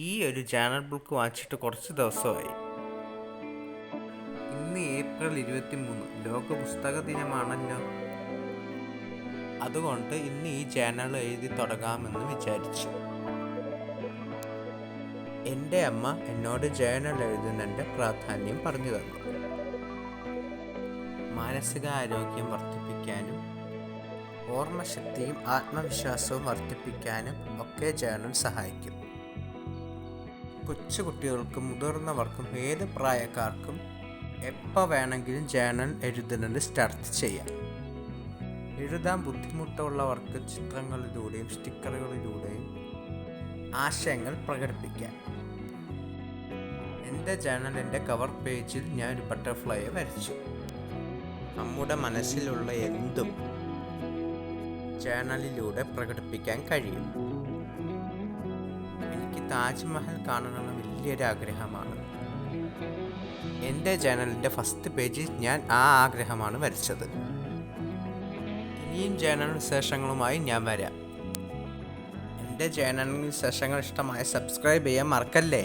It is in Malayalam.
ഈ ഒരു ജേണൽ ബുക്ക് വായിച്ചിട്ട് കുറച്ച് ദിവസമായി. ഇന്ന് ഏപ്രിൽ 23 ലോക പുസ്തക ദിനമാണല്ലോ. അതുകൊണ്ട് ഇന്ന് ഈ ജേണൽ എഴുതി തുടങ്ങാമെന്ന് വിചാരിച്ചു. എൻ്റെ അമ്മ എന്നോട് ജേണൽ എഴുതുന്നതിൻ്റെ പ്രാധാന്യം പറഞ്ഞു തന്നു. മാനസികാരോഗ്യം വർദ്ധിപ്പിക്കാനും ഓർമ്മശക്തിയും ആത്മവിശ്വാസവും വർദ്ധിപ്പിക്കാനും ഒക്കെ ജേണൽ സഹായിക്കും. കൊച്ചുകുട്ടികൾക്കും മുതിർന്നവർക്കും ഏത് പ്രായക്കാർക്കും എപ്പോൾ വേണമെങ്കിലും ജേണൽ എഴുതുന്നത് സ്റ്റാർട്ട് ചെയ്യാം. എഴുതാൻ ബുദ്ധിമുട്ടുള്ളവർക്ക് ചിത്രങ്ങളിലൂടെയും സ്റ്റിക്കറുകളിലൂടെയും ആശയങ്ങൾ പ്രകടിപ്പിക്കാം. എൻ്റെ ജേണലിൻ്റെ കവർ പേജിൽ ഞാൻ ഒരു ബട്ടർഫ്ലൈയെ വരച്ചു. നമ്മുടെ മനസ്സിലുള്ള എന്തും ജേണലിലൂടെ പ്രകടിപ്പിക്കാൻ കഴിയും. എനിക്ക് താജ്മഹൽ കാണണമെന്ന് വലിയൊരു ആഗ്രഹമാണ്. എൻ്റെ ജേണലിൻ്റെ ഫസ്റ്റ് പേജിൽ ഞാൻ ആ ആഗ്രഹമാണ് വരച്ചത്. ഇനിയും ജേണൽ വിശേഷങ്ങളുമായി ഞാൻ വരാം. എൻ്റെ ജേണൽ വിശേഷങ്ങൾ ഇഷ്ടമായ സബ്സ്ക്രൈബ് ചെയ്യാൻ മറക്കല്ലേ.